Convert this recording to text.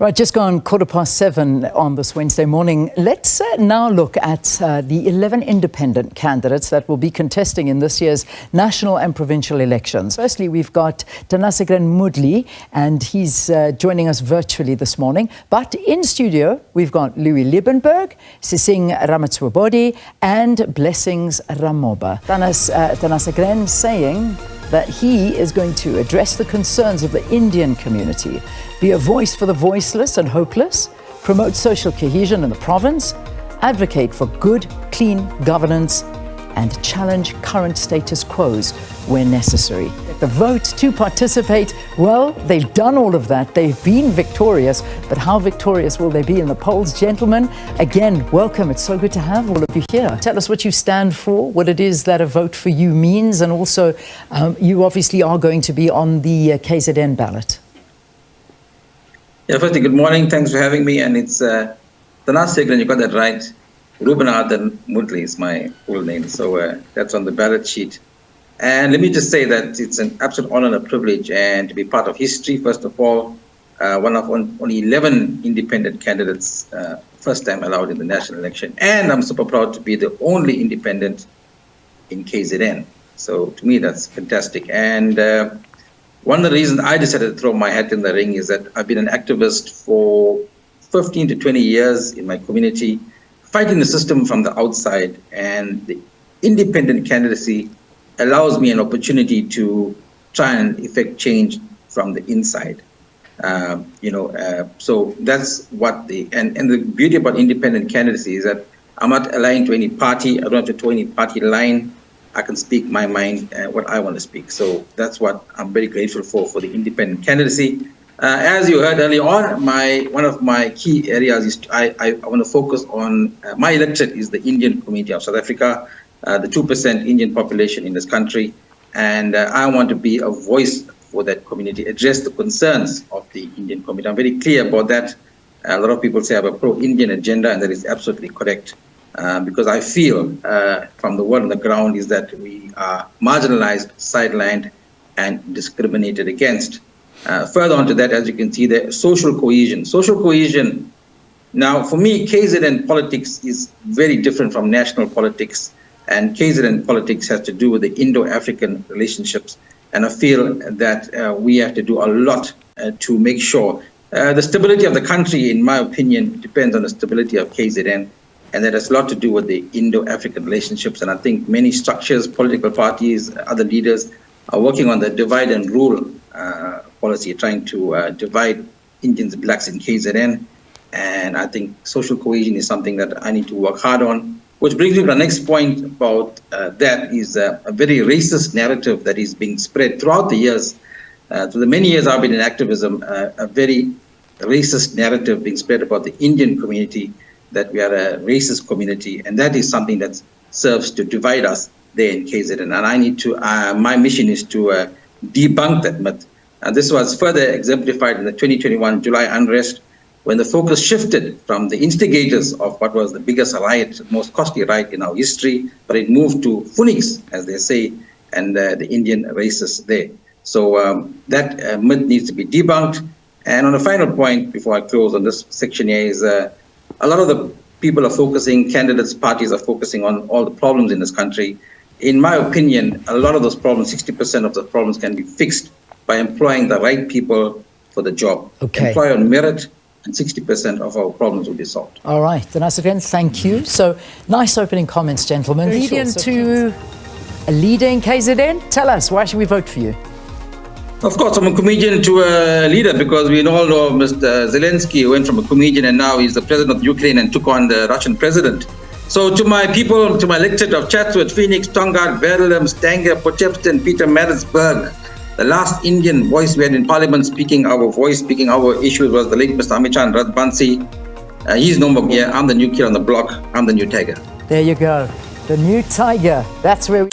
Right, just gone 7:15 on this Wednesday morning. Let's now look at the 11 independent candidates that will be contesting in this year's national and provincial elections. Firstly, we've got Danasegren Moodley, and he's joining us virtually this morning. But in studio, we've got Louis Liebenberg, Sising Ramaswamy, and Blessings Ramoba. Danasegren saying that he is going to address the concerns of the Indian community, be a voice for the voiceless and hopeless, promote social cohesion in the province, advocate for good, clean governance, and challenge current status quos where necessary. The vote to participate, well, they've done all of that. They've been victorious, but how victorious will they be in the polls? Gentlemen, again, welcome. It's so good to have all of you here. Tell us what you stand for, what it is that a vote for you means, and also you obviously are going to be on the KZN ballot. Yeah, firstly, good morning. Thanks for having me. And it's Danasegren, you got that right. Rubenarden Moodley is my full name. So that's on the ballot sheet. And let me just say that it's an absolute honor and a privilege and to be part of history. First of all, one of only 11 independent candidates, first time allowed in the national election. And I'm super proud to be the only independent in KZN. So to me, that's fantastic. And one of the reasons I decided to throw my hat in the ring is that I've been an activist for 15 to 20 years in my community, fighting the system from the outside, and the independent candidacy allows me an opportunity to try and effect change from the inside. So that's what and the beauty about independent candidacy is that I'm not aligned to any party. I don't have to toe any party line. I can speak my mind and what I want to speak. So that's what I'm very grateful for the independent candidacy. As you heard earlier on, one of my key areas is I want to focus on, my electorate is the Indian community of South Africa, the 2% Indian population in this country. And I want to be a voice for that community, address the concerns of the Indian community. I'm very clear about that. A lot of people say I have a pro-Indian agenda, and that is absolutely correct. Because I feel from the word on the ground is that we are marginalized, sidelined, and discriminated against. Further on to that, as you can see, the social cohesion. Social cohesion, now for me, KZN politics is very different from national politics, and KZN politics has to do with the Indo-African relationships. And I feel that we have to do a lot to make sure the stability of the country, in my opinion, depends on the stability of KZN. And that has a lot to do with the Indo-African relationships. And I think many structures, political parties, other leaders are working on the divide and rule policy, trying to divide Indians and blacks in KZN. And I think social cohesion is something that I need to work hard on. Which brings me to the next point about that is a very racist narrative that is being spread throughout the years. Through the many years I've been in activism, a very racist narrative being spread about the Indian community, that we are a racist community, and that is something that serves to divide us there in KZN. And I need to, my mission is to debunk that myth. And this was further exemplified in the 2021 July unrest, when the focus shifted from the instigators of what was the biggest riot, most costly riot in our history, but it moved to Phoenix, as they say, and the Indian racists there. So that myth needs to be debunked. And on a final point, before I close on this section here, is a lot of the people are focusing, candidates, parties are focusing on all the problems in this country. In my opinion, a lot of those problems, 60% of the problems can be fixed by employing the right people for the job. Okay. Employ on merit, and 60% of our problems will be solved. All right, Danasegren, thank you. So nice opening comments, gentlemen. Leading to a leader in KZN, tell us, why should we vote for you? Of course, I'm a comedian to a leader, because we all know Mr. Zelensky went from a comedian and now he's the president of Ukraine and took on the Russian president. So to my people, to my electorate of Chatsworth, Phoenix, Tongaat, Verulam, Stanger, Potchefstroom, Pietermaritzburg, the last Indian voice we had in Parliament speaking our voice, speaking our issues was the late Mr. Amichan Radbansi. He's no more here. I'm the new kid on the block. I'm the new tiger. There you go. The new tiger. That's where...